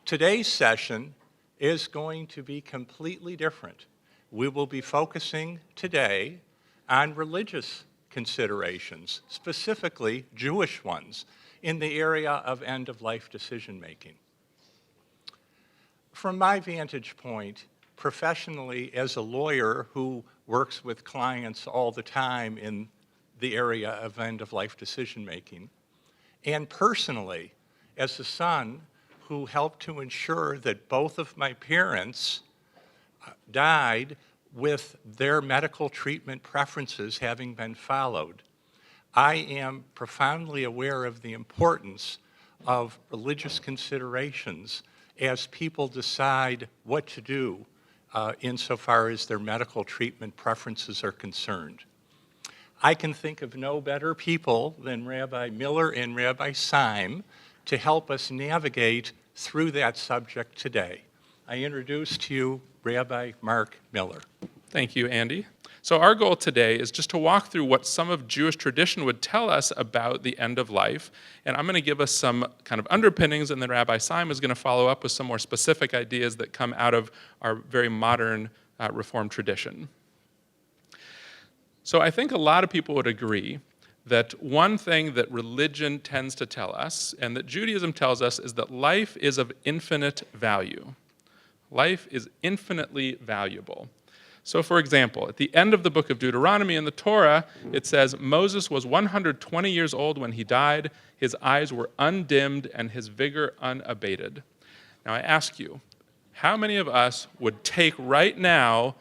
Today's session is going to be completely different. We will be focusing today on religious considerations, specifically Jewish ones, in the area of end-of-life decision-making. From my vantage point, professionally as a lawyer who works with clients all the time in the area of end-of-life decision-making, and personally as a son who helped to ensure that both of my parents died with their medical treatment preferences having been followed, I am profoundly aware of the importance of religious considerations as people decide what to do insofar as their medical treatment preferences are concerned. I can think of no better people than Rabbi Miller and Rabbi Syme to help us navigate through that subject today. I introduce to you Rabbi Mark Miller. Thank you, Andy. So our goal today is just to walk through what some of Jewish tradition would tell us about the end of life. And I'm going to give us some kind of underpinnings, and then Rabbi Syme is going to follow up with some more specific ideas that come out of our very modern Reformed tradition. So I think a lot of people would agree that one thing that religion tends to tell us, and that Judaism tells us, is that life is of infinite value. Life is infinitely valuable. So for example, at the end of the book of Deuteronomy in the Torah, it says, Moses was 120 years old when he died, his eyes were undimmed and his vigor unabated. Now I ask you, how many of us would take right now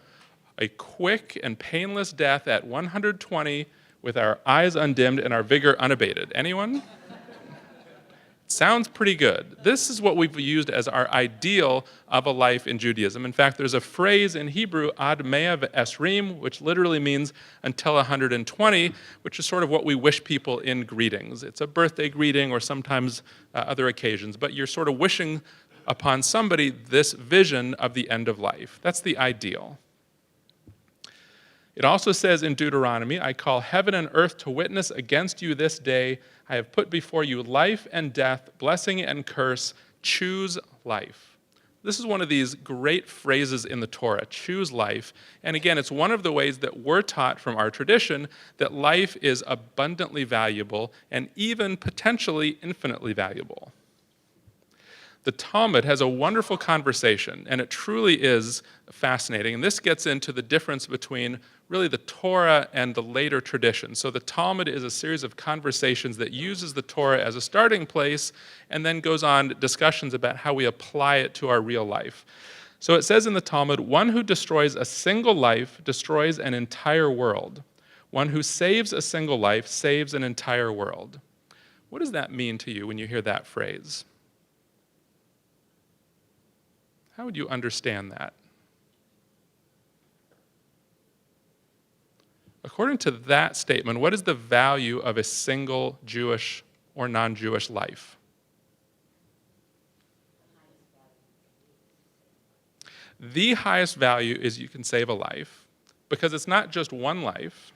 a quick and painless death at 120 with our eyes undimmed and our vigor unabated? Anyone? Sounds pretty good. This is what we've used as our ideal of a life in Judaism. In fact, there's a phrase in Hebrew, ad mea ve'esrim, which literally means until 120, which is sort of what we wish people in greetings. It's a birthday greeting or sometimes other occasions, but you're sort of wishing upon somebody this vision of the end of life. That's the ideal. It also says in Deuteronomy, I call heaven and earth to witness against you this day. I have put before you life and death, blessing and curse. Choose life. This is one of these great phrases in the Torah, choose life. And again, it's one of the ways that we're taught from our tradition that life is abundantly valuable and even potentially infinitely valuable. The Talmud has a wonderful conversation, and it truly is fascinating. And this gets into the difference between really the Torah and the later tradition. So the Talmud is a series of conversations that uses the Torah as a starting place and then goes on discussions about how we apply it to our real life. So it says in the Talmud, one who destroys a single life destroys an entire world. One who saves a single life saves an entire world. What does that mean to you when you hear that phrase? How would you understand that? According to that statement, what is the value of a single Jewish or non-Jewish life? The highest value is you can save a life, because it's not just one life.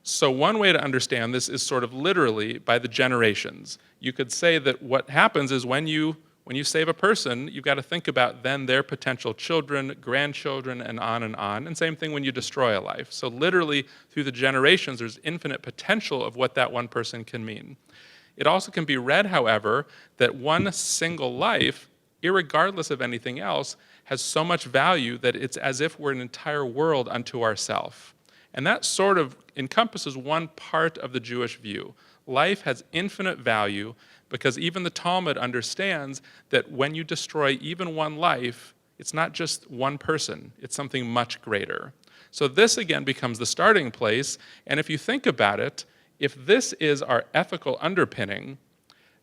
So one way to understand this is sort of literally by the generations. You could say that what happens is when you save a person, you've got to think about then their potential children, grandchildren, and on and on. And same thing when you destroy a life. So literally, through the generations, there's infinite potential of what that one person can mean. It also can be read, however, that one single life, irregardless of anything else, has so much value that it's as if we're an entire world unto ourselves. And that sort of encompasses one part of the Jewish view. Life has infinite value because even the Talmud understands that when you destroy even one life, it's not just one person, it's something much greater. So this again becomes the starting place, and if you think about it, if this is our ethical underpinning,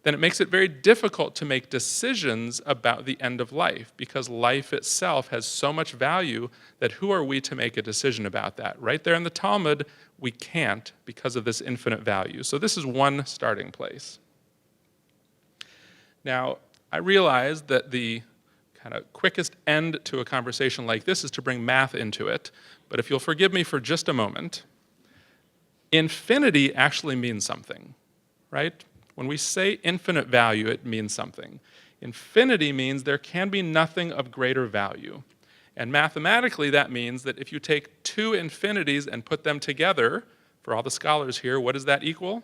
then it makes it very difficult to make decisions about the end of life because life itself has so much value that who are we to make a decision about that? Right there in the Talmud, we can't because of this infinite value. So this is one starting place. Now, I realize that the kind of quickest end to a conversation like this is to bring math into it, but if you'll forgive me for just a moment, infinity actually means something. right? When we say infinite value, it means something. Infinity means there can be nothing of greater value. And mathematically, that means that if you take two infinities and put them together, for all the scholars here, what does that equal?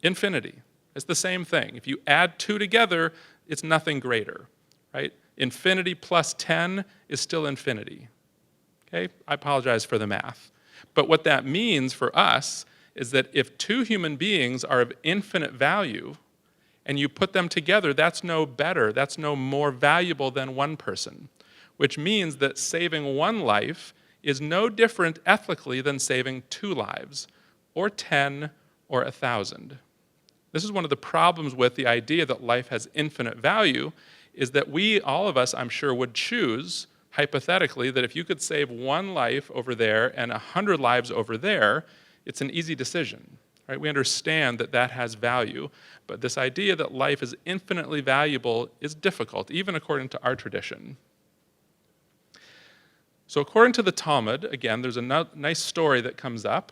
Infinity. It's the same thing. If you add two together, it's nothing greater, right? Infinity plus 10 is still infinity. Okay? I apologize for the math. But what that means for us is that if two human beings are of infinite value and you put them together, that's no better, that's no more valuable than one person, which means that saving one life is no different ethically than saving two lives, or 10, or 1,000. This is one of the problems with the idea that life has infinite value, is that we, all of us, I'm sure, would choose, hypothetically, that if you could save one life over there and 100 lives over there, it's an easy decision. Right? We understand that that has value, but this idea that life is infinitely valuable is difficult, even according to our tradition. So according to the Talmud, again, there's a nice story that comes up.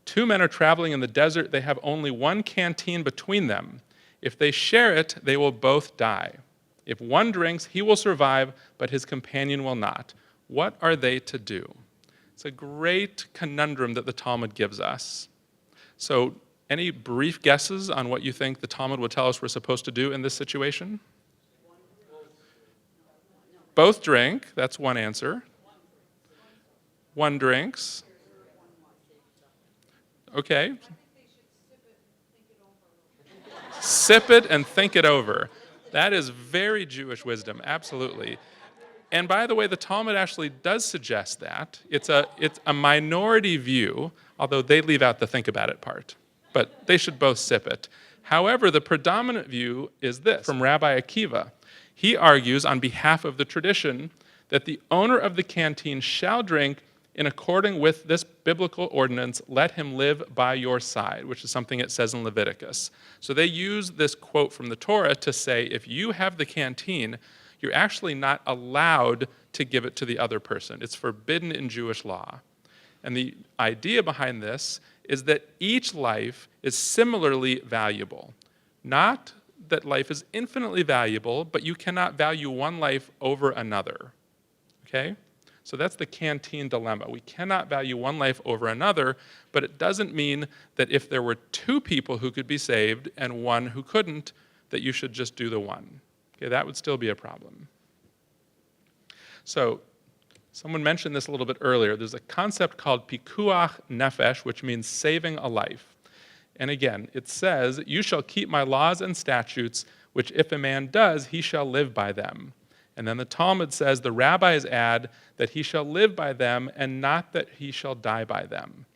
Two men are traveling in the desert. They have only one canteen between them. If they share it, they will both die. If one drinks, he will survive, but his companion will not. What are they to do? It's a great conundrum that the Talmud gives us. So, any brief guesses on what you think the Talmud would tell us we're supposed to do in this situation? Both drink, that's one answer. One drinks. Okay. Sip it and think it over. That is very Jewish wisdom, absolutely. And by the way, the Talmud actually does suggest that. It's a minority view, although they leave out the think about it part. But they should both sip it. However, the predominant view is this, from Rabbi Akiva. He argues on behalf of the tradition that the owner of the canteen shall drink in according with this biblical ordinance, let him live by your side, which is something it says in Leviticus. So they use this quote from the Torah to say, if you have the canteen, you're actually not allowed to give it to the other person. It's forbidden in Jewish law. And the idea behind this is that each life is similarly valuable. Not that life is infinitely valuable, but you cannot value one life over another. Okay? So that's the canteen dilemma. We cannot value one life over another, but it doesn't mean that if there were two people who could be saved and one who couldn't, that you should just do the one. Okay, that would still be a problem. So, someone mentioned this a little bit earlier. There's a concept called pikuach nefesh, which means saving a life. And again, it says, you shall keep my laws and statutes, which if a man does, he shall live by them. And then the Talmud says, the rabbis add that he shall live by them and not that he shall die by them.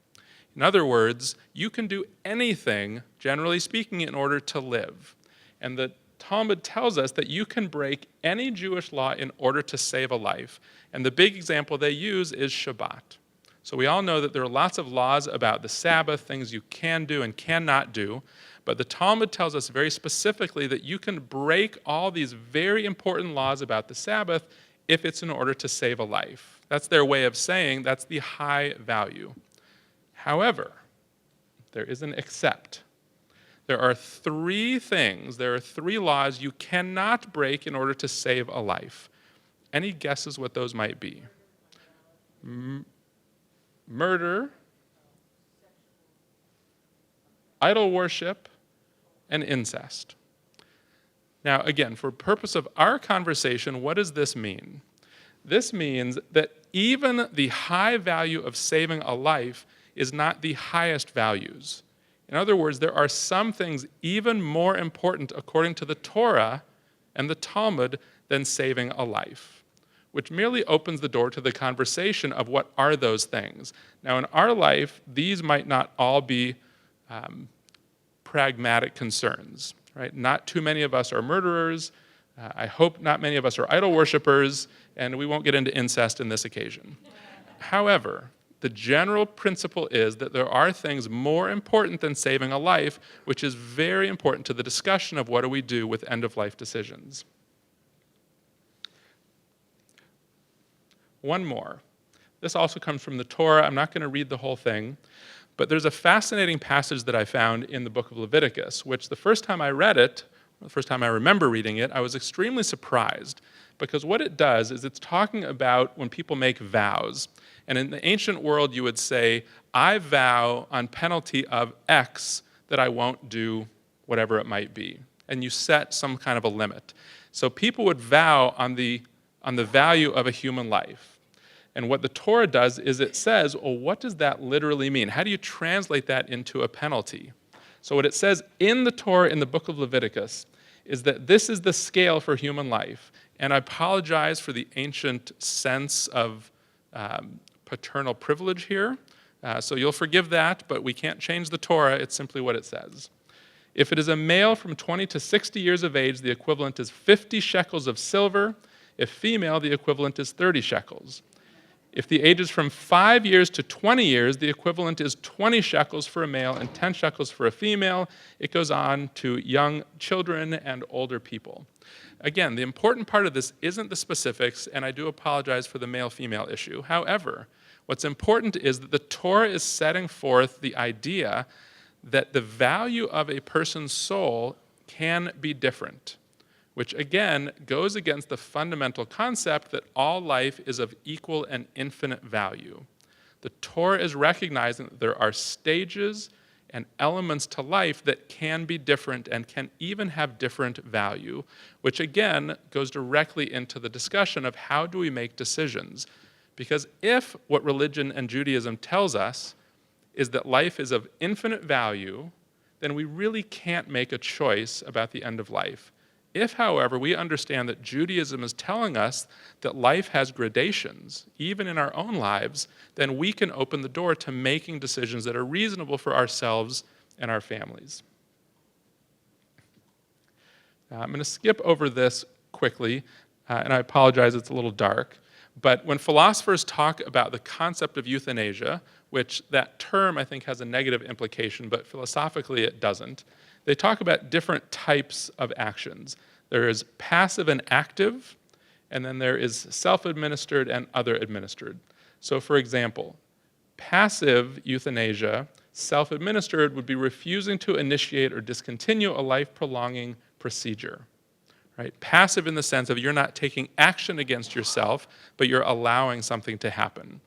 In other words, you can do anything, generally speaking, in order to live. And the Talmud tells us that you can break any Jewish law in order to save a life. And the big example they use is Shabbat. So we all know that there are lots of laws about the Sabbath, things you can do and cannot do. But the Talmud tells us very specifically that you can break all these very important laws about the Sabbath if it's in order to save a life. That's their way of saying that's the high value. However, there is an except. There are three laws you cannot break in order to save a life. Any guesses what those might be? Murder, idol worship, and incest. Now, again, for purpose of our conversation, what does this mean? This means that even the high value of saving a life is not the highest values. In other words, there are some things even more important according to the Torah and the Talmud than saving a life, which merely opens the door to the conversation of what are those things. Now, in our life, these might not all be pragmatic concerns, right? Not too many of us are murderers. I hope not many of us are idol worshipers, and we won't get into incest in this occasion. However, the general principle is that there are things more important than saving a life, which is very important to the discussion of what do we do with end-of-life decisions. One more. This also comes from the Torah. I'm not going to read the whole thing, But there's a fascinating passage that I found in the book of Leviticus, which the first time I read it, the first time I remember reading it, I was extremely surprised, because what it does is it's talking about when people make vows. And in the ancient world, you would say, I vow on penalty of X that I won't do whatever it might be. And you set some kind of a limit. So people would vow on the value of a human life. And what the Torah does is it says, well, what does that literally mean? How do you translate that into a penalty? So what it says in the Torah, in the book of Leviticus, is that this is the scale for human life. And I apologize for the ancient sense of paternal privilege here. So you'll forgive that, but we can't change the Torah. It's simply what it says. If it is a male from 20 to 60 years of age, the equivalent is 50 shekels of silver. If female, the equivalent is 30 shekels. If the age is from 5 years to 20 years, the equivalent is 20 shekels for a male and 10 shekels for a female. It goes on to young children and older people. Again, the important part of this isn't the specifics, and I do apologize for the male-female issue. However, what's important is that the Torah is setting forth the idea that the value of a person's soul can be different, which again goes against the fundamental concept that all life is of equal and infinite value. The Torah is recognizing that there are stages and elements to life that can be different and can even have different value, which again goes directly into the discussion of how do we make decisions. Because if what religion and Judaism tells us is that life is of infinite value, then we really can't make a choice about the end of life. If, however, we understand that Judaism is telling us that life has gradations, even in our own lives, then we can open the door to making decisions that are reasonable for ourselves and our families. I'm going to skip over this quickly, and I apologize, it's a little dark. But when philosophers talk about the concept of euthanasia, which that term I think has a negative implication, but philosophically it doesn't, they talk about different types of actions. There is passive and active, and then there is self-administered and other administered. So for example, passive euthanasia, self-administered, would be refusing to initiate or discontinue a life-prolonging procedure. Right? Passive in the sense of you're not taking action against yourself, but you're allowing something to happen.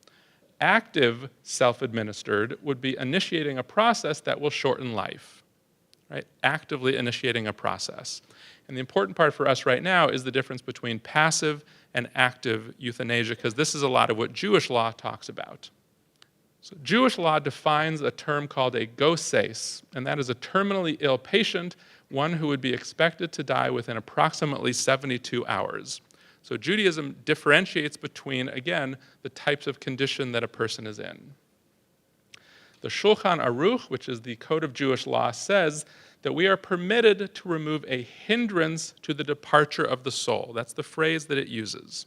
Active self-administered would be initiating a process that will shorten life. Right? Actively initiating a process. And the important part for us right now is the difference between passive and active euthanasia, because this is a lot of what Jewish law talks about. So Jewish law defines a term called a goses, and that is a terminally ill patient, one who would be expected to die within approximately 72 hours. So Judaism differentiates between, again, the types of condition that a person is in. The Shulchan Aruch, which is the code of Jewish law, says that we are permitted to remove a hindrance to the departure of the soul. That's the phrase that it uses.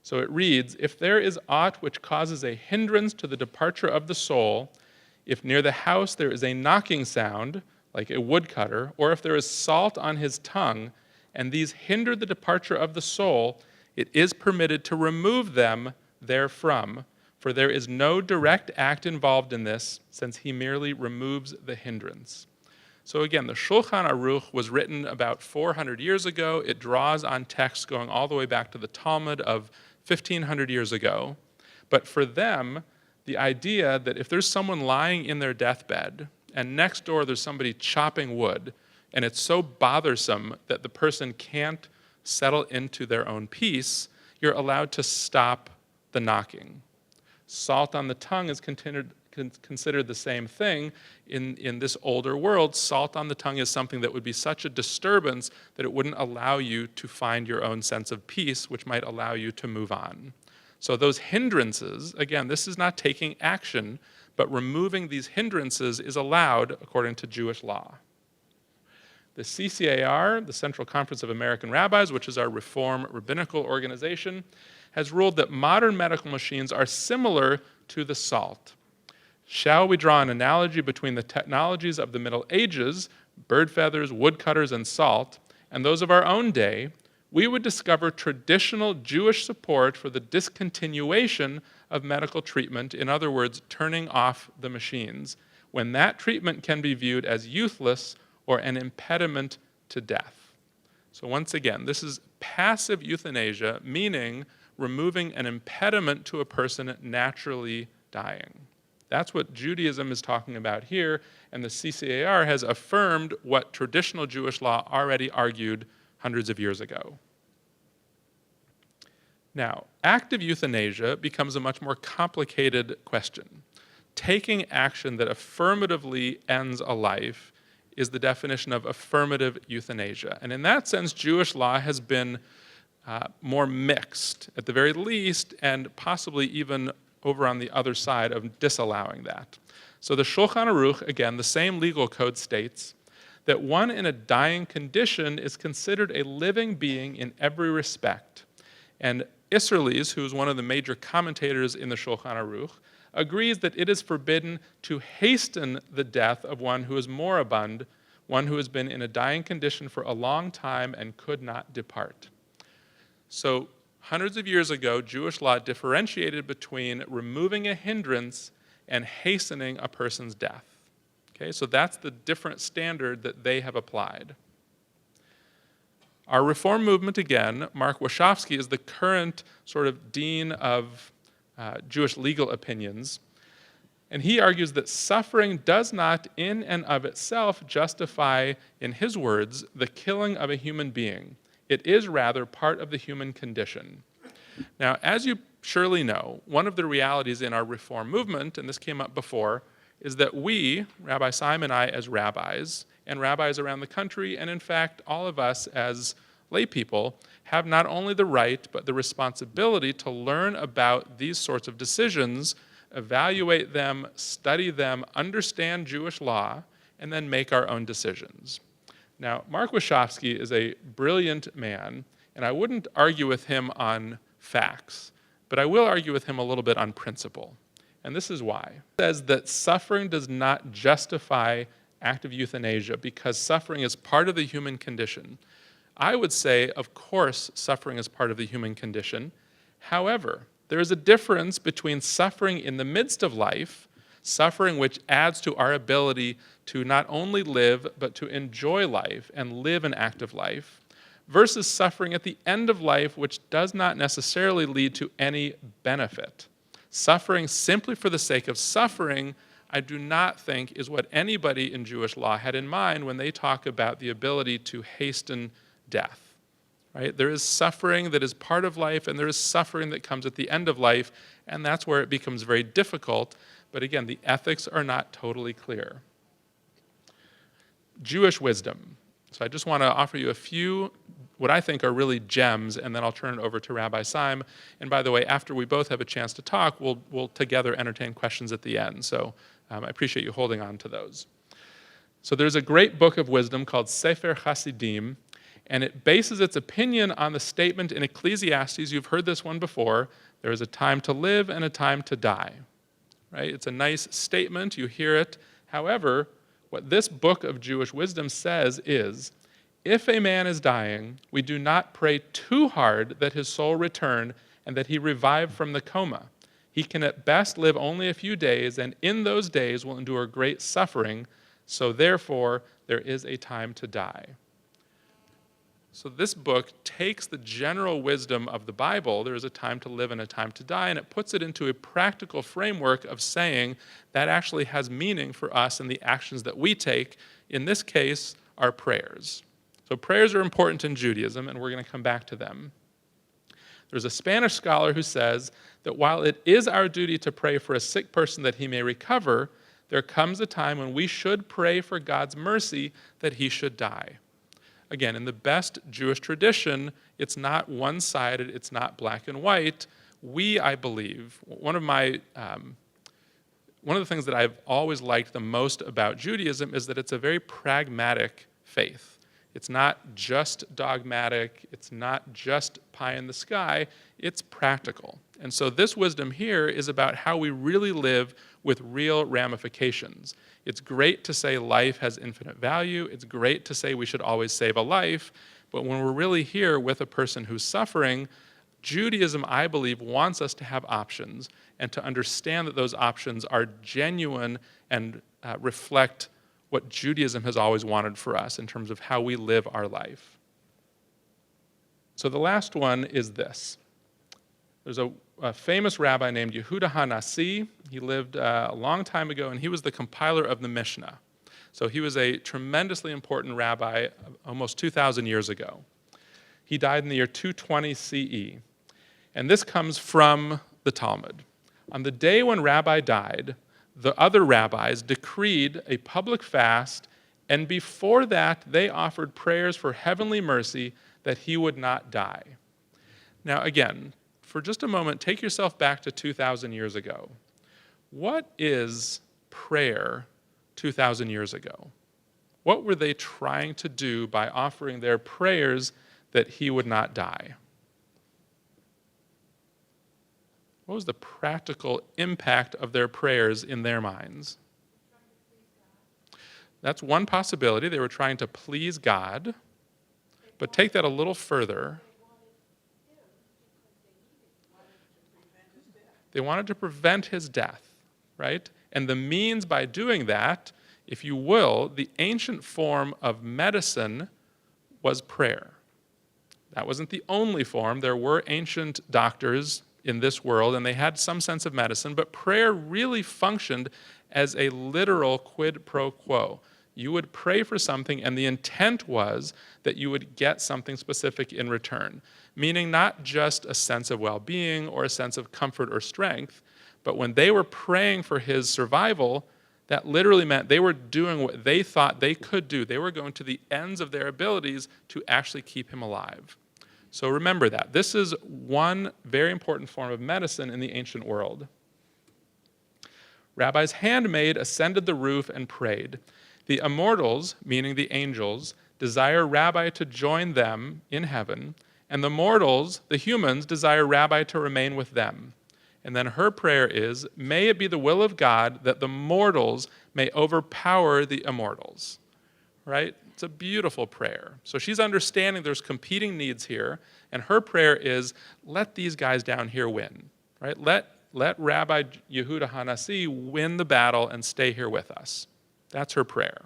So it reads, if there is aught which causes a hindrance to the departure of the soul, if near the house there is a knocking sound, like a woodcutter, or if there is salt on his tongue, and these hinder the departure of the soul, it is permitted to remove them therefrom, for there is no direct act involved in this, since he merely removes the hindrance. So again, the Shulchan Aruch was written about 400 years ago. It draws on texts going all the way back to the Talmud of 1,500 years ago. But for them, the idea that if there's someone lying in their deathbed, and next door there's somebody chopping wood, and it's so bothersome that the person can't settle into their own peace, you're allowed to stop the knocking. Salt on the tongue is considered the same thing. In this older world, salt on the tongue is something that would be such a disturbance that it wouldn't allow you to find your own sense of peace, which might allow you to move on. So those hindrances, again, this is not taking action, but removing these hindrances is allowed according to Jewish law. The CCAR, the Central Conference of American Rabbis, which is our Reform rabbinical organization, has ruled that modern medical machines are similar to the salt. Shall we draw an analogy between the technologies of the Middle Ages, bird feathers, woodcutters, and salt, and those of our own day, we would discover traditional Jewish support for the discontinuation of medical treatment, in other words, turning off the machines, when that treatment can be viewed as useless or an impediment to death. So once again, this is passive euthanasia, meaning removing an impediment to a person naturally dying. That's what Judaism is talking about here, and the CCAR has affirmed what traditional Jewish law already argued hundreds of years ago. Now, active euthanasia becomes a much more complicated question. Taking action that affirmatively ends a life is the definition of affirmative euthanasia. And in that sense, Jewish law has been more mixed, at the very least, and possibly even over on the other side of disallowing that. So the Shulchan Aruch, again, the same legal code states that one in a dying condition is considered a living being in every respect. And Isserles, who is one of the major commentators in the Shulchan Aruch, agrees that it is forbidden to hasten the death of one who is moribund, one who has been in a dying condition for a long time and could not depart. So hundreds of years ago, Jewish law differentiated between removing a hindrance and hastening a person's death. Okay, so that's the different standard that they have applied. Our Reform movement, again, Mark Wachowski is the current sort of dean of Jewish legal opinions, and he argues that suffering does not in and of itself justify, in his words, the killing of a human being. It is rather part of the human condition. Now, as you surely know, one of the realities in our Reform movement, and this came up before, is that we, Rabbi Simon and I as rabbis, and rabbis around the country, and in fact all of us as lay people, have not only the right but the responsibility to learn about these sorts of decisions, evaluate them, study them, understand Jewish law, and then make our own decisions. Now, Mark Wachowski is a brilliant man, and I wouldn't argue with him on facts, but I will argue with him a little bit on principle. And this is why. He says that suffering does not justify active euthanasia because suffering is part of the human condition. I would say, of course, suffering is part of the human condition. However, there is a difference between suffering in the midst of life, suffering which adds to our ability to not only live, but to enjoy life and live an active life, versus suffering at the end of life, which does not necessarily lead to any benefit. Suffering simply for the sake of suffering, I do not think is what anybody in Jewish law had in mind when they talk about the ability to hasten death. Right? There is suffering that is part of life, and there is suffering that comes at the end of life, and that's where it becomes very difficult. But again, the ethics are not totally clear. Jewish wisdom. So I just want to offer you a few, what I think are really gems, and then I'll turn it over to Rabbi Simon. And by the way, after we both have a chance to talk, we'll together entertain questions at the end. So I appreciate you holding on to those. So there's a great book of wisdom called Sefer Hasidim, and it bases its opinion on the statement in Ecclesiastes, you've heard this one before, there is a time to live and a time to die. Right? It's a nice statement, you hear it. However, what this book of Jewish wisdom says is, if a man is dying, we do not pray too hard that his soul return and that he revive from the coma. He can at best live only a few days, and in those days will endure great suffering, so therefore there is a time to die. So this book takes the general wisdom of the Bible, there is a time to live and a time to die, and it puts it into a practical framework of saying that actually has meaning for us and the actions that we take, in this case, our prayers. So prayers are important in Judaism, and we're going to come back to them. There's a Spanish scholar who says that while it is our duty to pray for a sick person that he may recover, there comes a time when we should pray for God's mercy that he should die. Again, in the best Jewish tradition, it's not one-sided, it's not black and white. I believe, one of the things that I've always liked the most about Judaism is that it's a very pragmatic faith. It's not just dogmatic, it's not just pie in the sky, it's practical. And so this wisdom here is about how we really live with real ramifications. It's great to say life has infinite value. It's great to say we should always save a life. But when we're really here with a person who's suffering, Judaism, I believe, wants us to have options and to understand that those options are genuine and reflect what Judaism has always wanted for us in terms of how we live our life. So the last one is this. There's a famous rabbi named Yehuda HaNasi. He lived a long time ago, and he was the compiler of the Mishnah. So he was a tremendously important rabbi almost 2,000 years ago. He died in the year 220 CE. And this comes from the Talmud. On the day when Rabbi died, the other rabbis decreed a public fast, and before that, they offered prayers for heavenly mercy that he would not die. Now, again, for just a moment, take yourself back to 2,000 years ago. What is prayer 2,000 years ago? What were they trying to do by offering their prayers that he would not die? What was the practical impact of their prayers in their minds? That's one possibility. They were trying to please God. But take that a little further. They wanted to prevent his death, right? And the means by doing that, if you will, the ancient form of medicine was prayer. That wasn't the only form. There were ancient doctors in this world, and they had some sense of medicine, but prayer really functioned as a literal quid pro quo. You would pray for something, and the intent was that you would get something specific in return, meaning not just a sense of well-being or a sense of comfort or strength, but when they were praying for his survival, that literally meant they were doing what they thought they could do. They were going to the ends of their abilities to actually keep him alive. So remember that. This is one very important form of medicine in the ancient world. Rabbi's handmaid ascended the roof and prayed. The immortals, meaning the angels, desire Rabbi to join them in heaven, and the mortals, the humans, desire Rabbi to remain with them. And then her prayer is, may it be the will of God that the mortals may overpower the immortals. Right? It's a beautiful prayer. So she's understanding there's competing needs here, and her prayer is, let these guys down here win. Right? Let Rabbi Yehuda HaNasi win the battle and stay here with us. That's her prayer.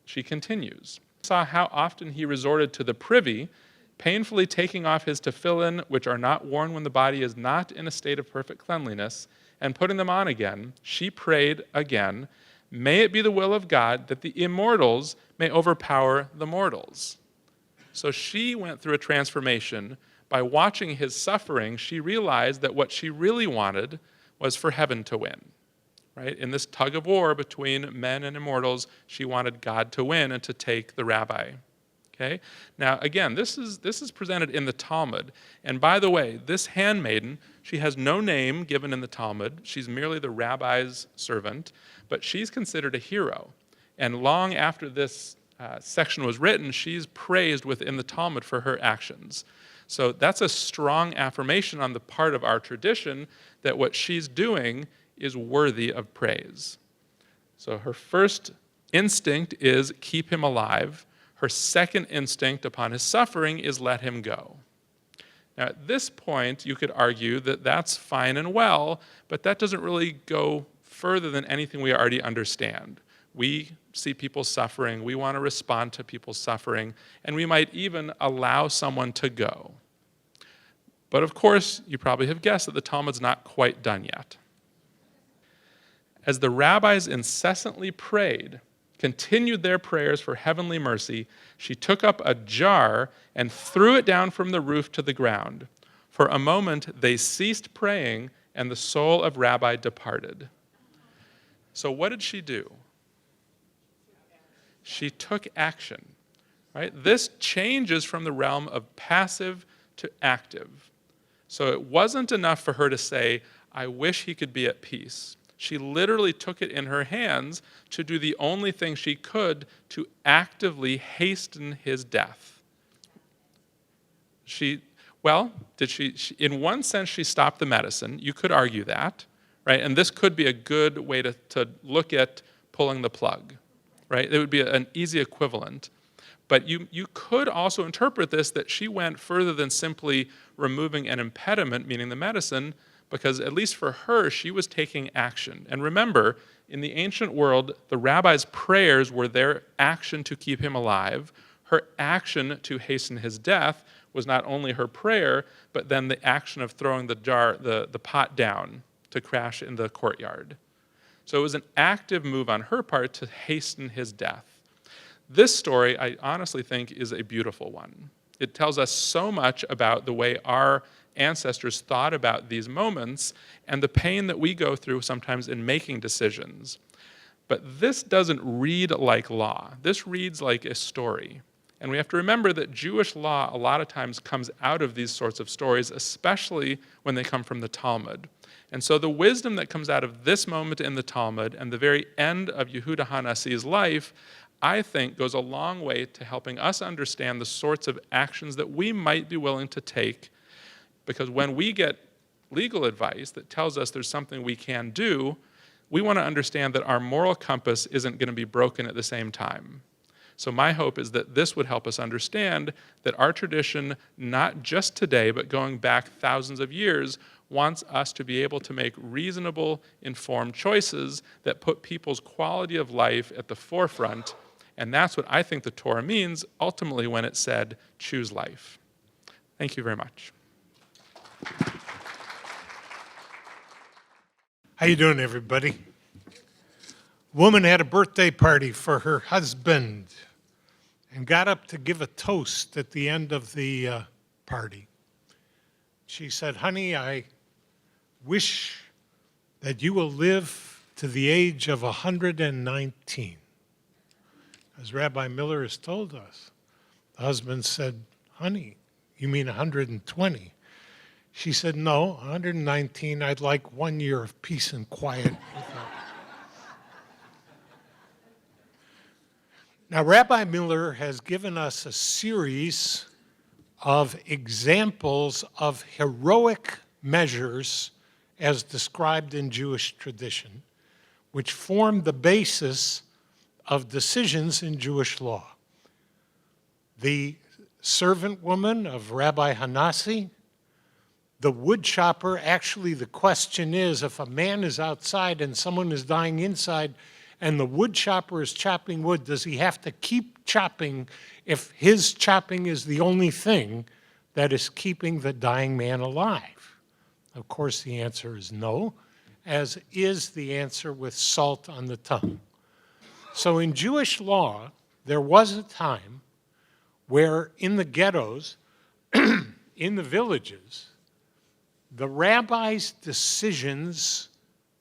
She continues. Saw how often he resorted to the privy, painfully taking off his tefillin, which are not worn when the body is not in a state of perfect cleanliness, and putting them on again. She prayed again, may it be the will of God that the immortals may overpower the mortals. So she went through a transformation. By watching his suffering, she realized that what she really wanted was for heaven to win. Right? In this tug of war between men and immortals, she wanted God to win and to take the rabbi. Okay? Now, again, this is presented in the Talmud. And by the way, this handmaiden, she has no name given in the Talmud. She's merely the rabbi's servant, but she's considered a hero. And long after this section was written, she's praised within the Talmud for her actions. So that's a strong affirmation on the part of our tradition that what she's doing is worthy of praise. So her first instinct is keep him alive. Her second instinct upon his suffering is let him go. Now, at this point, you could argue that that's fine and well, but that doesn't really go further than anything we already understand. We see people suffering, we want to respond to people's suffering, and we might even allow someone to go. But of course, you probably have guessed that the Talmud's not quite done yet. As the rabbis incessantly prayed, continued their prayers for heavenly mercy, she took up a jar and threw it down from the roof to the ground. For a moment, they ceased praying, and the soul of Rabbi departed. So what did she do? She took action. Right? This changes from the realm of passive to active. So it wasn't enough for her to say, I wish he could be at peace. She literally took it in her hands to do the only thing she could to actively hasten his death. In one sense, she stopped the medicine. You could argue that, right? And this could be a good way to look at pulling the plug, right? It would be an easy equivalent. But you could also interpret this that she went further than simply removing an impediment, meaning the medicine, because at least for her, she was taking action. And remember, in the ancient world, the rabbi's prayers were their action to keep him alive. Her action to hasten his death was not only her prayer, but then the action of throwing the pot down to crash in the courtyard. So it was an active move on her part to hasten his death. This story, I honestly think, is a beautiful one. It tells us so much about the way our ancestors thought about these moments and the pain that we go through sometimes in making decisions. But this doesn't read like law. This reads like a story. And we have to remember that Jewish law a lot of times comes out of these sorts of stories, especially when they come from the Talmud. And so the wisdom that comes out of this moment in the Talmud and the very end of Yehuda HaNasi's life, I think, goes a long way to helping us understand the sorts of actions that we might be willing to take. Because when we get legal advice that tells us there's something we can do, we want to understand that our moral compass isn't going to be broken at the same time. So my hope is that this would help us understand that our tradition, not just today, but going back thousands of years, wants us to be able to make reasonable, informed choices that put people's quality of life at the forefront. And that's what I think the Torah means ultimately when it said, choose life. Thank you very much. How you doing, everybody? Woman had a birthday party for her husband and got up to give a toast at the end of the party. She said, "Honey, I wish that you will live to the age of 119. As Rabbi Miller has told us. The husband said, "Honey, you mean 120? She said, "No, 119. I'd like 1 year of peace and quiet." Now, Rabbi Miller has given us a series of examples of heroic measures as described in Jewish tradition, which form the basis of decisions in Jewish law. The servant woman of Rabbi Hanasi, the wood chopper. Actually, the question is, if a man is outside and someone is dying inside and the wood chopper is chopping wood, does he have to keep chopping if his chopping is the only thing that is keeping the dying man alive? Of course, the answer is no, as is the answer with salt on the tongue. So in Jewish law, there was a time where in the ghettos, in the villages, the rabbi's decisions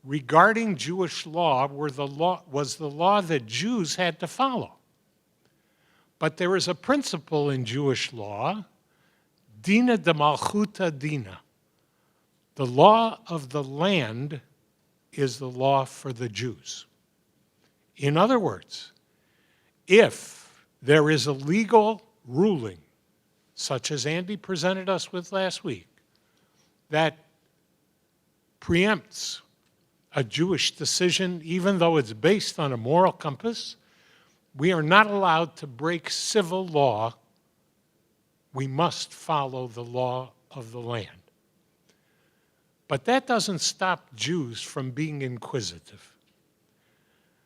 regarding Jewish law was the law that Jews had to follow. But there is a principle in Jewish law, dina de malchuta dina. The law of the land is the law for the Jews. In other words, if there is a legal ruling, such as Andy presented us with last week, that preempts a Jewish decision, even though it's based on a moral compass, we are not allowed to break civil law. We must follow the law of the land. But that doesn't stop Jews from being inquisitive.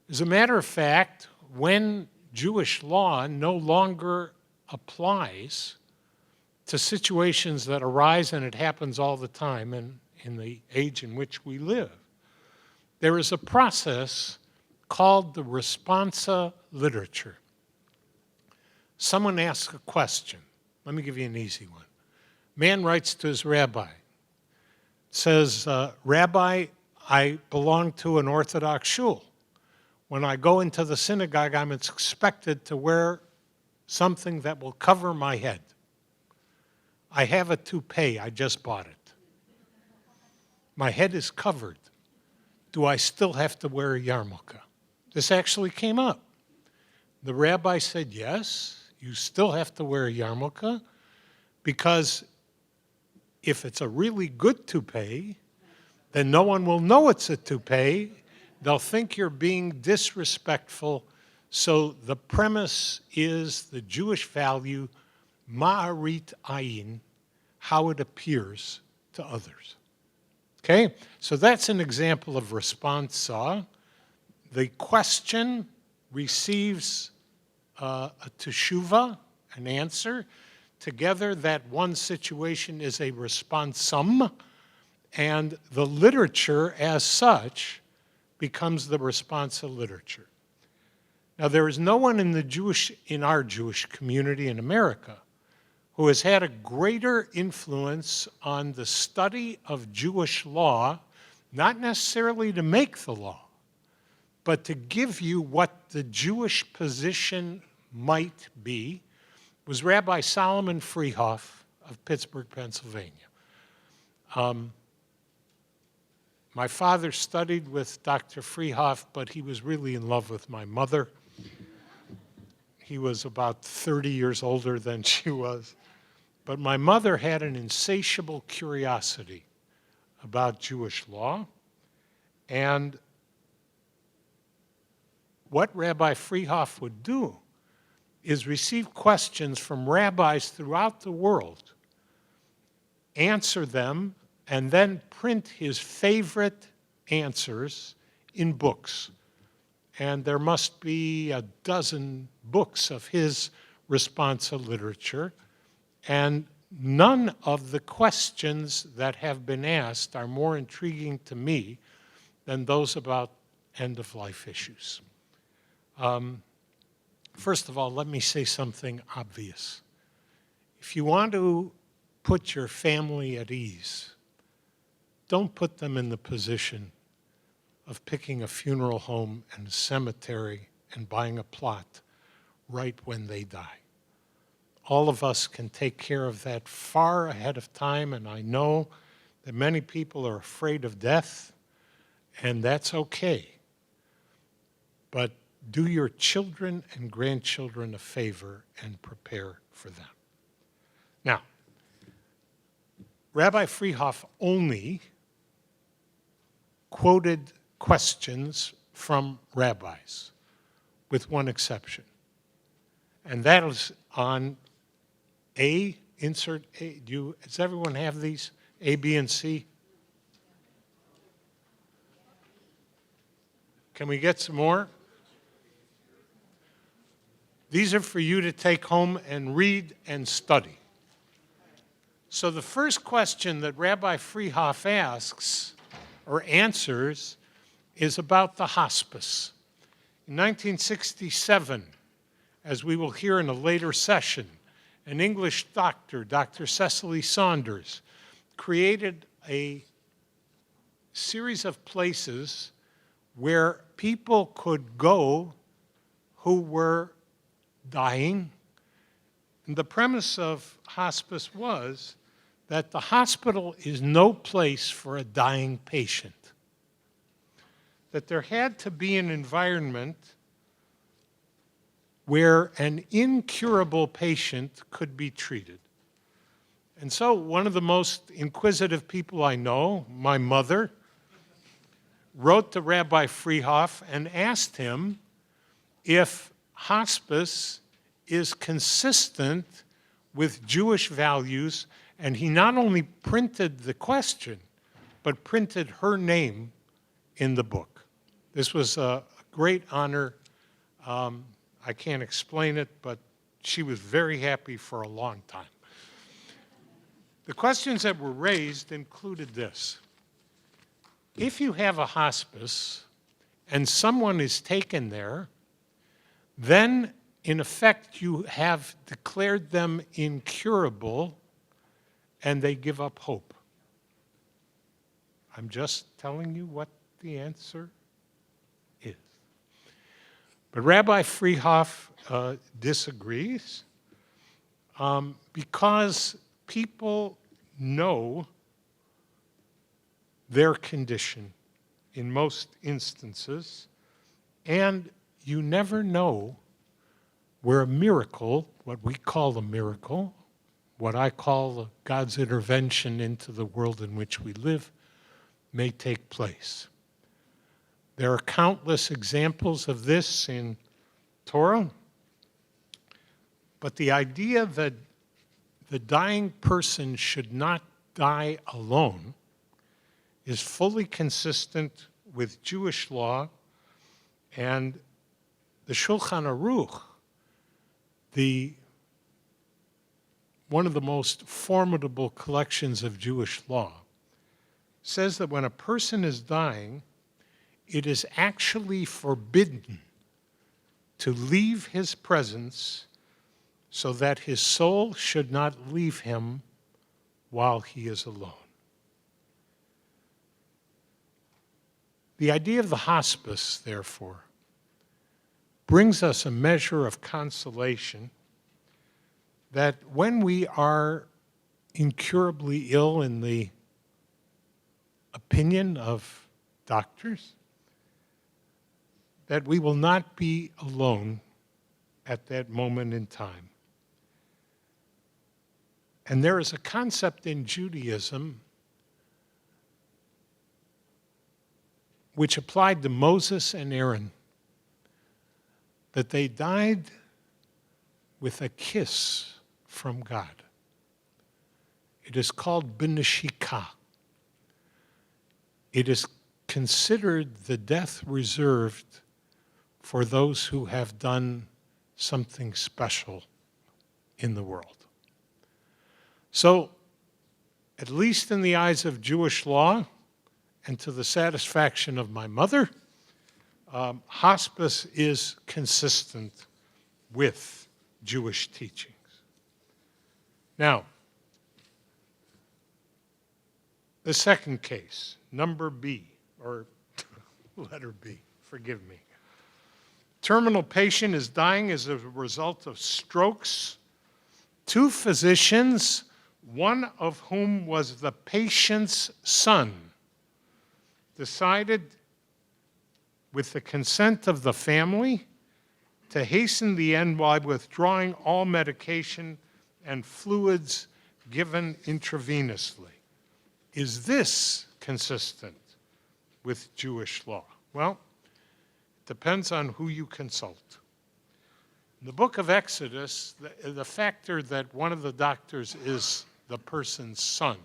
As a matter of fact, when Jewish law no longer applies to situations that arise, and it happens all the time in the age in which we live, there is a process called the responsa literature. Someone asks a question. Let me give you an easy one. Man writes to his rabbi, says, "Rabbi, I belong to an Orthodox shul. When I go into the synagogue, I'm expected to wear something that will cover my head. I have a toupee, I just bought it. My head is covered. Do I still have to wear a yarmulke?" This actually came up. The rabbi said, yes, you still have to wear a yarmulke, because if it's a really good toupee, then no one will know it's a toupee. They'll think you're being disrespectful, So the premise is the Jewish value, ma'arit ayin, how it appears to others. Okay? So that's an example of responsa. The question receives a teshuva, an answer. Together, that one situation is a responsum, and the literature as such becomes the responsa literature. Now, there is no one in our Jewish community in America who has had a greater influence on the study of Jewish law, not necessarily to make the law, but to give you what the Jewish position might be, was Rabbi Solomon Freehoff of Pittsburgh, Pennsylvania. My father studied with Dr. Freehoff, but he was really in love with my mother. He was about 30 years older than she was. But my mother had an insatiable curiosity about Jewish law. And what Rabbi Freehoff would do is receive questions from rabbis throughout the world, answer them, and then print his favorite answers in books. And there must be a dozen books of his responsa literature. And none of the questions that have been asked are more intriguing to me than those about end-of-life issues. First of all, let me say something obvious. If you want to put your family at ease, don't put them in the position of picking a funeral home and a cemetery and buying a plot right when they die. All of us can take care of that far ahead of time, and I know that many people are afraid of death, and that's okay. But do your children and grandchildren a favor and prepare for them. Now, Rabbi Freehoff only quoted questions from rabbis, with one exception. And that is on insert A. Does everyone have these? A, B, and C? Can we get some more? These are for you to take home and read and study. So the first question that Rabbi Freehoff asks or answers is about the hospice. In 1967, as we will hear in a later session, an English doctor, Dr. Cecily Saunders, created a series of places where people could go who were dying. And the premise of hospice was that the hospital is no place for a dying patient. That there had to be an environment where an incurable patient could be treated. And so one of the most inquisitive people I know, my mother, wrote to Rabbi Freehoff and asked him if hospice is consistent with Jewish values, and he not only printed the question, but printed her name in the book. This was a great honor. I can't explain it, but she was very happy for a long time. The questions that were raised included this. If you have a hospice and someone is taken there, then in effect you have declared them incurable and they give up hope. I'm just telling you what the answer is. But Rabbi Freehoff disagrees because people know their condition in most instances, and you never know where a miracle, what we call a miracle, what I call God's intervention into the world in which we live, may take place. There are countless examples of this in Torah. But the idea that the dying person should not die alone is fully consistent with Jewish law, and the Shulchan Aruch, one of the most formidable collections of Jewish law, says that when a person is dying, it is actually forbidden to leave his presence so that his soul should not leave him while he is alone. The idea of the hospice, therefore, brings us a measure of consolation that when we are incurably ill in the opinion of doctors, that we will not be alone at that moment in time. And there is a concept in Judaism which applied to Moses and Aaron, that they died with a kiss from God. It is called b'neshika. It is considered the death reserved for those who have done something special in the world. So, at least in the eyes of Jewish law, and to the satisfaction of my mother, hospice is consistent with Jewish teachings. Now, the second case, number B, or letter B, forgive me. Terminal patient is dying as a result of strokes. Two physicians, one of whom was the patient's son, decided, with the consent of the family, to hasten the end by withdrawing all medication and fluids given intravenously. Is this consistent with Jewish law? Well, it depends on who you consult. In the book of Exodus, the factor that one of the doctors is the person's son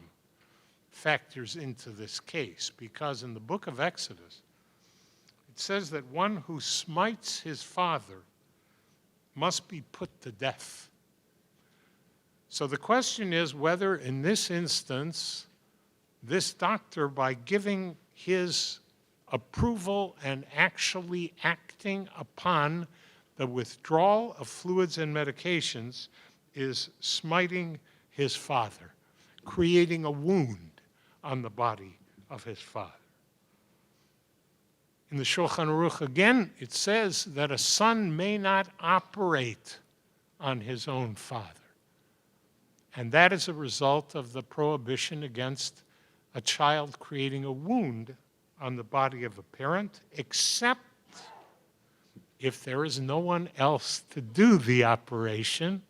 factors into this case, because in the book of Exodus, it says that one who smites his father must be put to death. So the question is whether in this instance, this doctor, by giving his approval and actually acting upon the withdrawal of fluids and medications, is smiting his father, creating a wound on the body of his father. In the Shulchan Aruch again, it says that a son may not operate on his own father. And that is a result of the prohibition against a child creating a wound on the body of a parent, except if there is no one else to do the operation,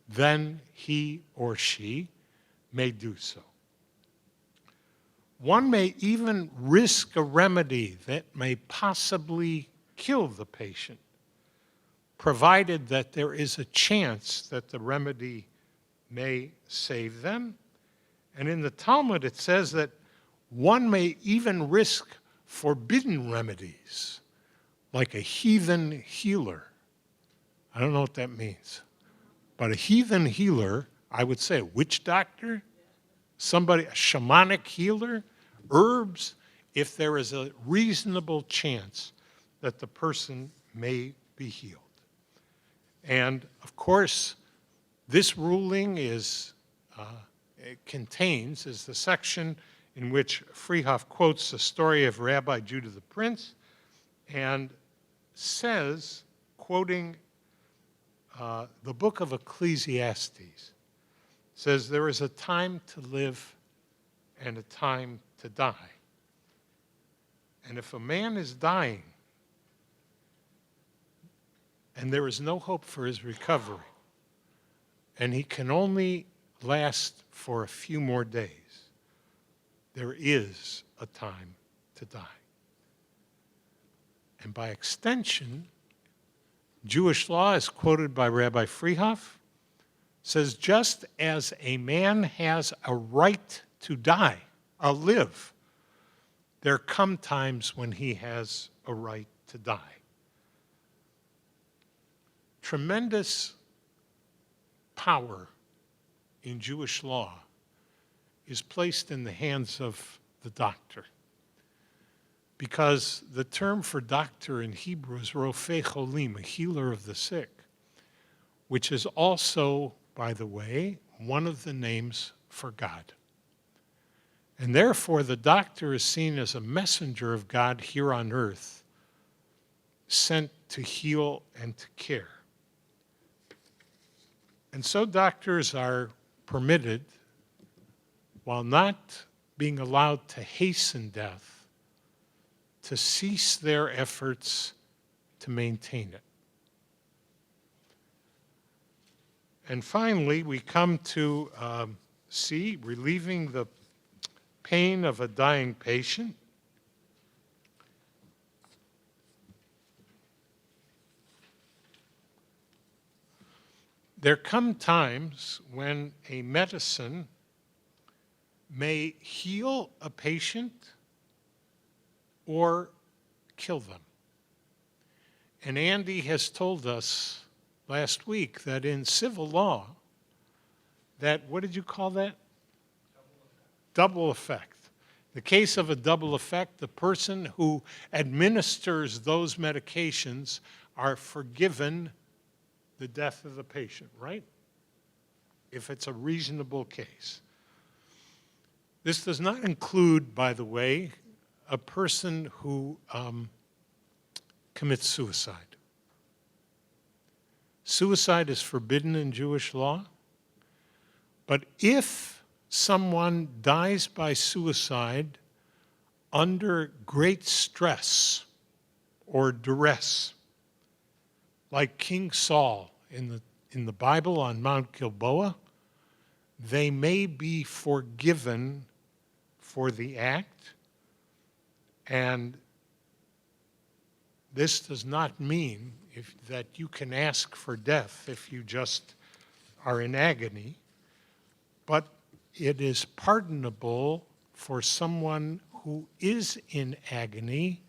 then he or she may do so. One may even risk a remedy that may possibly kill the patient, provided that there is a chance that the remedy may save them. And in the Talmud, it says that one may even risk forbidden remedies, like a heathen healer. I don't know what that means. But a heathen healer, I would say a witch doctor, somebody, a shamanic healer, herbs, if there is a reasonable chance that the person may be healed. And of course, this ruling is contains is the section in which Freehoff quotes the story of Rabbi Judah the Prince and says, quoting the book of Ecclesiastes, says, there is a time to live and a time to die. And if a man is dying and there is no hope for his recovery, and he can only last for a few more days, there is a time to die. And by extension, Jewish law, as quoted by Rabbi Freehoff, says just as a man has a right to die, live, there come times when he has a right to die. Tremendous power in Jewish law is placed in the hands of the doctor. Because the term for doctor in Hebrew is rofei cholim, a healer of the sick, which is also, by the way, one of the names for God. And therefore, the doctor is seen as a messenger of God here on earth, sent to heal and to care. And so doctors are permitted, while not being allowed to hasten death, to cease their efforts to maintain it. And finally, we come to C, relieving the pain of a dying patient. There come times when a medicine may heal a patient or kill them. And Andy has told us last week that in civil law, that, what did you call that? Double effect. The case of a double effect, the person who administers those medications are forgiven the death of the patient, right? If it's a reasonable case. This does not include, by the way, a person who commits suicide. Suicide is forbidden in Jewish law, but if someone dies by suicide under great stress or duress, like King Saul in the Bible on Mount Gilboa, they may be forgiven for the act. And this does not mean that you can ask for death if you just are in agony, but it is pardonable for someone who is in agony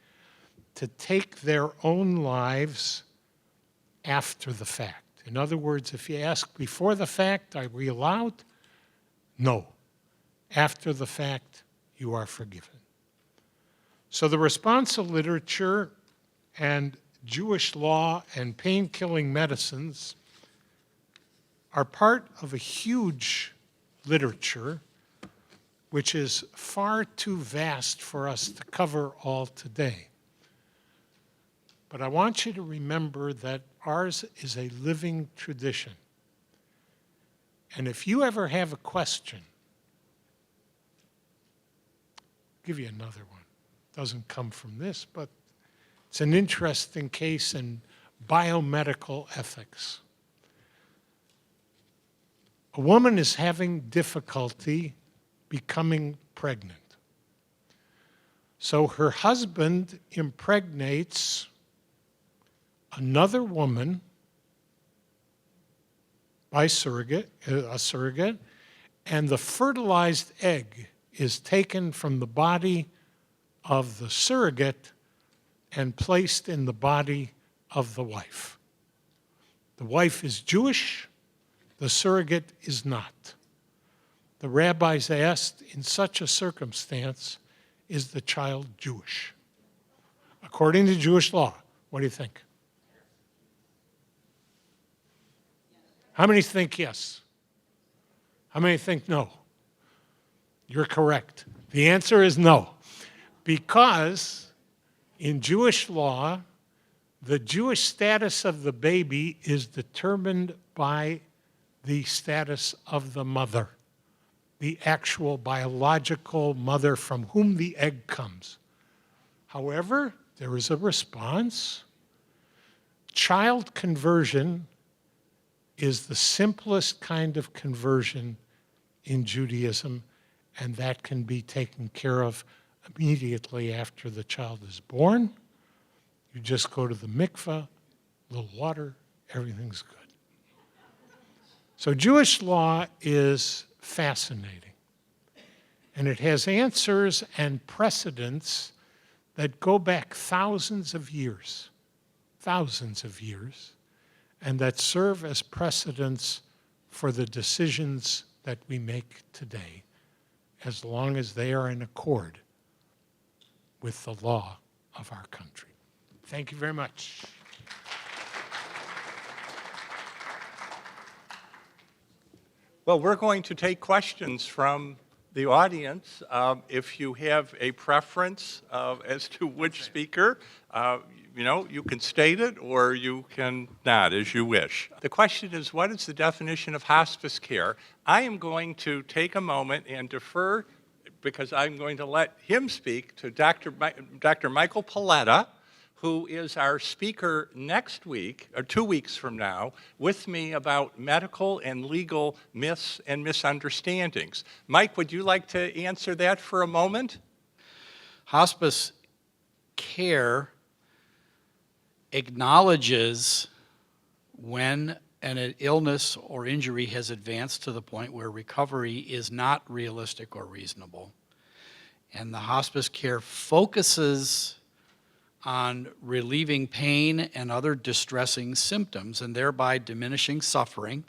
to take their own lives after the fact. In other words, if you ask before the fact, are we allowed? No. After the fact, you are forgiven. So the response of literature and Jewish law and pain-killing medicines are part of a huge literature which is far too vast for us to cover all today. But I want you to remember that ours is a living tradition. And if you ever have a question, I'll give you another one. Doesn't come from this, but it's an interesting case in biomedical ethics. A woman is having difficulty becoming pregnant. So her husband impregnates another woman by a surrogate, and the fertilized egg is taken from the body of the surrogate and placed in the body of the wife. The wife is Jewish, the surrogate is not. The rabbis asked, in such a circumstance, is the child Jewish? According to Jewish law, what do you think? How many think yes? How many think no? You're correct. The answer is no. Because in Jewish law, the Jewish status of the baby is determined by the status of the mother, the actual biological mother from whom the egg comes. However, there is a response. Child conversion is the simplest kind of conversion in Judaism, and that can be taken care of immediately after the child is born. You just go to the mikveh, little water, everything's good. So Jewish law is fascinating, and it has answers and precedents that go back thousands of years, and that serve as precedents for the decisions that we make today, as long as they are in accord with the law of our country. Thank you very much. Well, we're going to take questions from the audience. If you have a preference as to which speaker, you can state it or you can not, as you wish. The question is, what is the definition of hospice care? I am going to take a moment and defer, because I'm going to let him speak, to Dr. Michael Paletta, who is our speaker next week, or 2 weeks from now, with me about medical and legal myths and misunderstandings. Mike, would you like to answer that for a moment? Hospice care acknowledges when an illness or injury has advanced to the point where recovery is not realistic or reasonable. And the hospice care focuses on relieving pain and other distressing symptoms and thereby diminishing suffering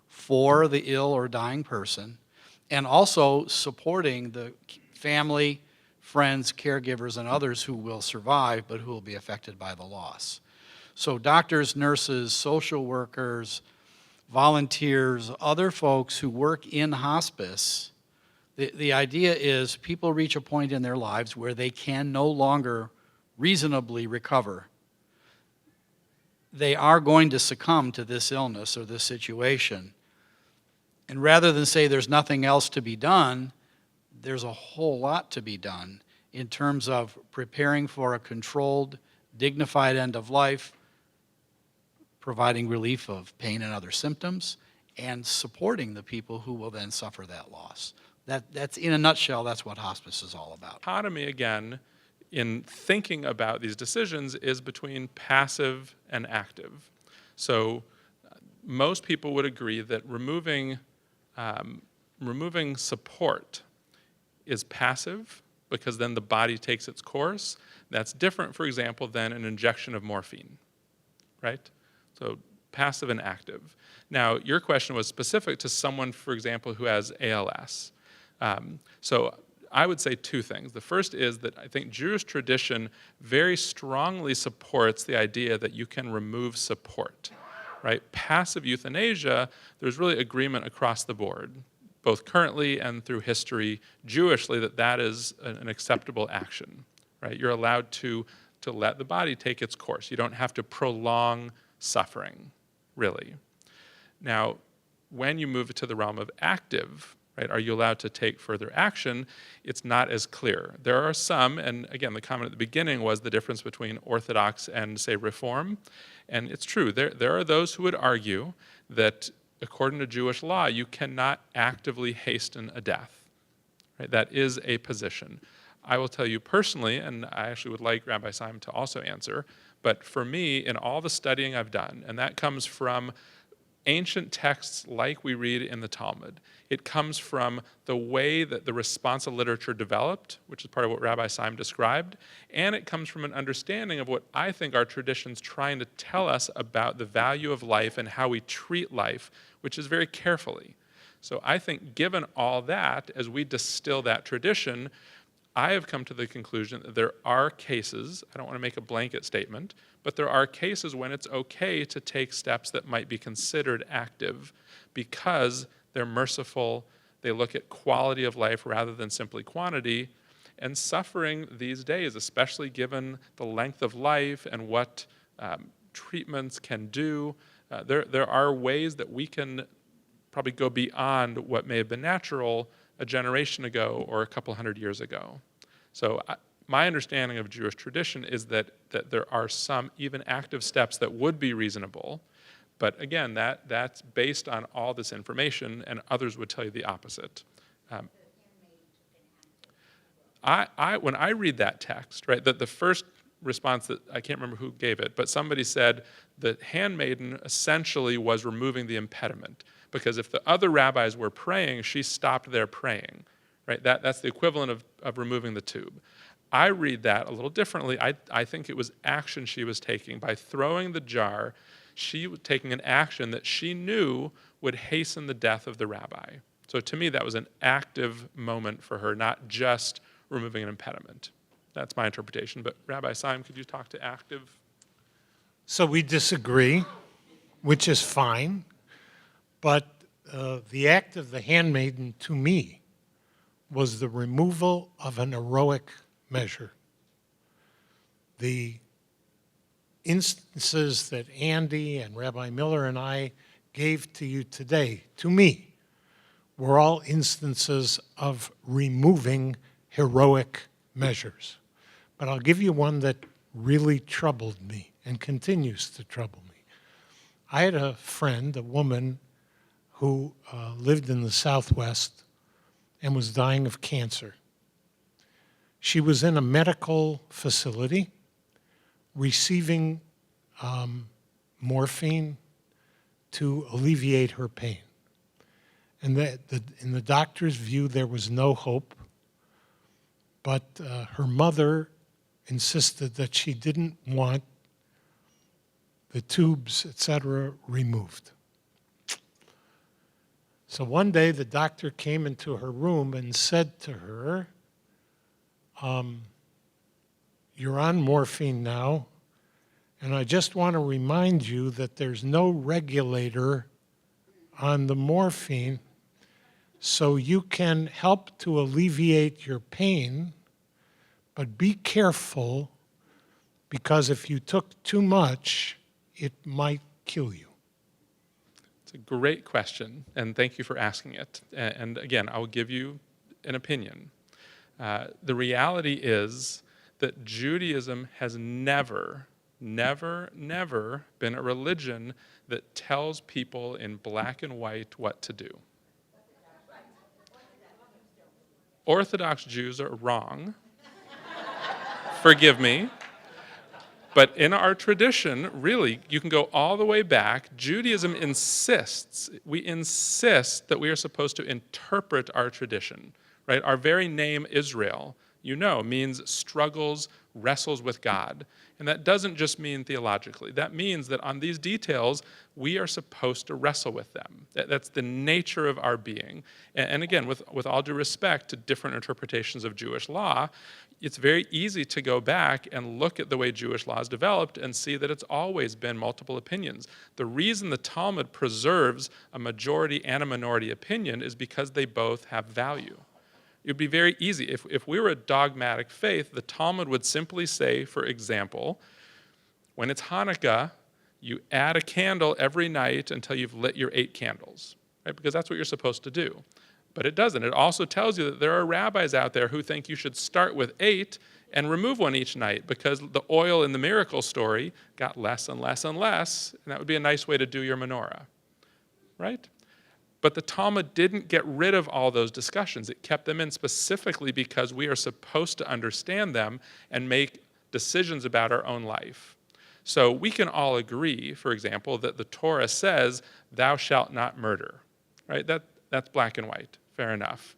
for the ill or dying person, and also supporting the family, friends, caregivers, and others who will survive but who will be affected by the loss. So doctors, nurses, social workers, volunteers, other folks who work in hospice, the idea is people reach a point in their lives where they can no longer reasonably recover. They are going to succumb to this illness or this situation. And rather than say there's nothing else to be done, there's a whole lot to be done in terms of preparing for a controlled, dignified end of life, providing relief of pain and other symptoms, and supporting the people who will then suffer that loss. That's in a nutshell, that's what hospice is all about. Dichotomy, again, in thinking about these decisions is between passive and active. So most people would agree that removing support is passive, because then the body takes its course. That's different, for example, than an injection of morphine, right? So passive and active. Now, your question was specific to someone, for example, who has ALS. So I would say two things. The first is that I think Jewish tradition very strongly supports the idea that you can remove support, right? Passive euthanasia, there's really agreement across the board, both currently and through history, Jewishly, that is an acceptable action, right? You're allowed to let the body take its course. You don't have to prolong suffering, really. Now, when you move it to the realm of active, right, are you allowed to take further action? It's not as clear. There are some, and again, the comment at the beginning was the difference between Orthodox and, say, Reform. And it's true, there are those who would argue that according to Jewish law, you cannot actively hasten a death. Right? That is a position. I will tell you personally, and I actually would like Rabbi Simon to also answer, but for me, in all the studying I've done, and that comes from ancient texts like we read in the Talmud. It comes from the way that the responsive literature developed, which is part of what Rabbi Simon described, and it comes from an understanding of what I think our tradition's trying to tell us about the value of life and how we treat life, which is very carefully. So I think given all that, as we distill that tradition, I have come to the conclusion that there are cases, I don't want to make a blanket statement, but there are cases when it's okay to take steps that might be considered active because they're merciful, they look at quality of life rather than simply quantity, and suffering these days, especially given the length of life and what treatments can do, there are ways that we can probably go beyond what may have been natural a generation ago or a couple hundred years ago. So my understanding of Jewish tradition is that there are some even active steps that would be reasonable, but again, that's based on all this information, and others would tell you the opposite. When I read that text, right, that the first response that I can't remember who gave it, but somebody said the handmaiden essentially was removing the impediment, because if the other rabbis were praying, she stopped their praying, right? That's the equivalent of removing the tube. I read that a little differently. I think it was action she was taking. By throwing the jar, she was taking an action that she knew would hasten the death of the rabbi. So to me, that was an active moment for her, not just removing an impediment. That's my interpretation. But Rabbi Simon, could you talk to active? So we disagree, which is fine, but the act of the handmaiden, to me, was the removal of an heroic measure. The instances that Andy and Rabbi Miller and I gave to you today, to me, were all instances of removing heroic measures. But I'll give you one that really troubled me and continues to trouble me. I had a friend, a woman, who lived in the Southwest and was dying of cancer. She was in a medical facility receiving morphine to alleviate her pain. And in the doctor's view, there was no hope, but her mother insisted that she didn't want the tubes, etc., removed. So one day the doctor came into her room and said to her, "You're on morphine now, and I just want to remind you that there's no regulator on the morphine, so you can help to alleviate your pain, but be careful, because if you took too much, it might kill you." It's a great question, and thank you for asking it. And again, I'll give you an opinion. The reality is that Judaism has never been a religion that tells people in black and white what to do. Orthodox Jews are wrong. Forgive me. But in our tradition, really, you can go all the way back. Judaism insists, we insist that we are supposed to interpret our tradition, right? Our very name, Israel, means struggles, wrestles with God. And that doesn't just mean theologically. That means that on these details, we are supposed to wrestle with them. That's the nature of our being. And again, with all due respect to different interpretations of Jewish law, it's very easy to go back and look at the way Jewish law is developed and see that it's always been multiple opinions. The reason the Talmud preserves a majority and a minority opinion is because they both have value. It would be very easy. If we were a dogmatic faith, the Talmud would simply say, for example, when it's Hanukkah, you add a candle every night until you've lit your 8 candles, right? Because that's what you're supposed to do. But it doesn't. It also tells you that there are rabbis out there who think you should start with 8 and remove one each night, because the oil in the miracle story got less and less and less, and that would be a nice way to do your menorah, right? But the Talmud didn't get rid of all those discussions. It kept them in specifically because we are supposed to understand them and make decisions about our own life. So we can all agree, for example, that the Torah says, "Thou shalt not murder," right? That's black and white, fair enough.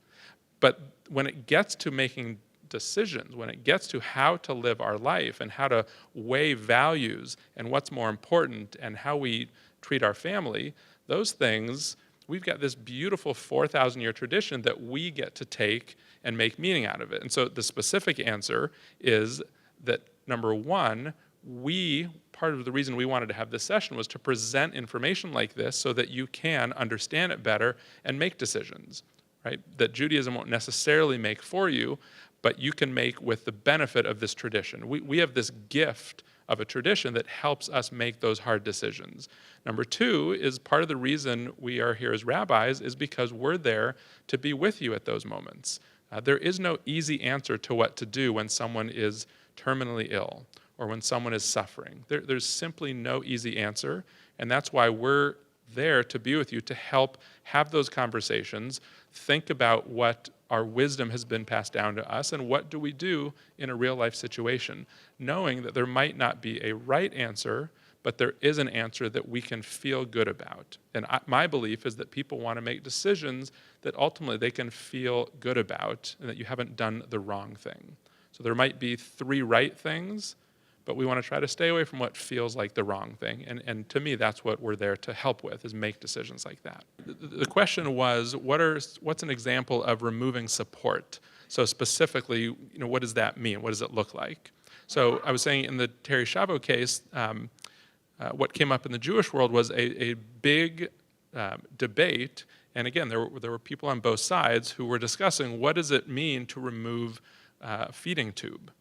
But when it gets to making decisions, when it gets to how to live our life and how to weigh values and what's more important and how we treat our family, those things, we've got this beautiful 4,000-year tradition that we get to take and make meaning out of it. And so the specific answer is that, number one, part of the reason we wanted to have this session was to present information like this so that you can understand it better and make decisions, right? That Judaism won't necessarily make for you, but you can make with the benefit of this tradition. We have this gift of a tradition that helps us make those hard decisions. Number two is part of the reason we are here as rabbis is because we're there to be with you at those moments. There is no easy answer to what to do when someone is terminally ill or when someone is suffering. There's simply no easy answer, and that's why we're there to be with you, to help have those conversations think about what our wisdom has been passed down to us and what do we do in a real life situation, knowing that there might not be a right answer, but there is an answer that we can feel good about. And my belief is that people want to make decisions that ultimately they can feel good about and that you haven't done the wrong thing. So there might be 3 right things, but we want to try to stay away from what feels like the wrong thing. And to me, that's what we're there to help with, is make decisions like that. The question was, what's an example of removing support? So specifically, what does that mean? What does it look like? So I was saying in the Terry Schiavo case, what came up in the Jewish world was a big debate. And again, there were people on both sides who were discussing what does it mean to remove a feeding tube.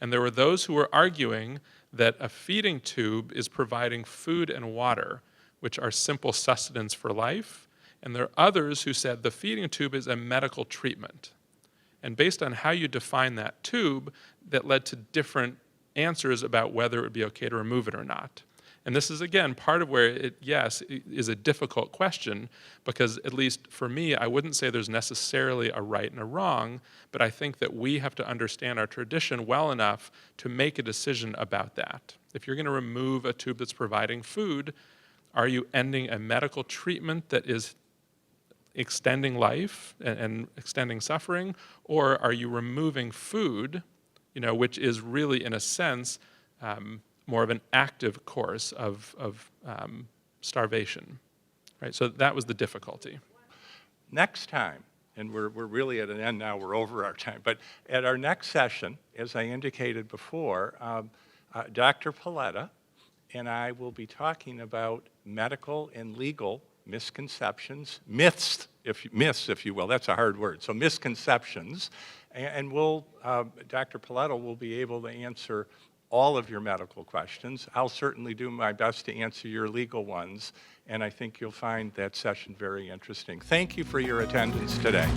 And there were those who were arguing that a feeding tube is providing food and water, which are simple sustenance for life. And there are others who said the feeding tube is a medical treatment. And based on how you define that tube, that led to different answers about whether it would be okay to remove it or not. And this is, again, part of where it is a difficult question, because at least for me, I wouldn't say there's necessarily a right and a wrong, but I think that we have to understand our tradition well enough to make a decision about that. If you're going to remove a tube that's providing food, are you ending a medical treatment that is extending life and extending suffering, or are you removing food, which is really, in a sense, more of an active course of starvation, right? So that was the difficulty. Next time, and we're really at an end now, we're over our time, but at our next session, as I indicated before, Dr. Paletta and I will be talking about medical and legal misconceptions, myths, if you will. That's a hard word. So misconceptions, and Dr. Paletta will be able to answer all of your medical questions. I'll certainly do my best to answer your legal ones, and I think you'll find that session very interesting. Thank you for your attendance today.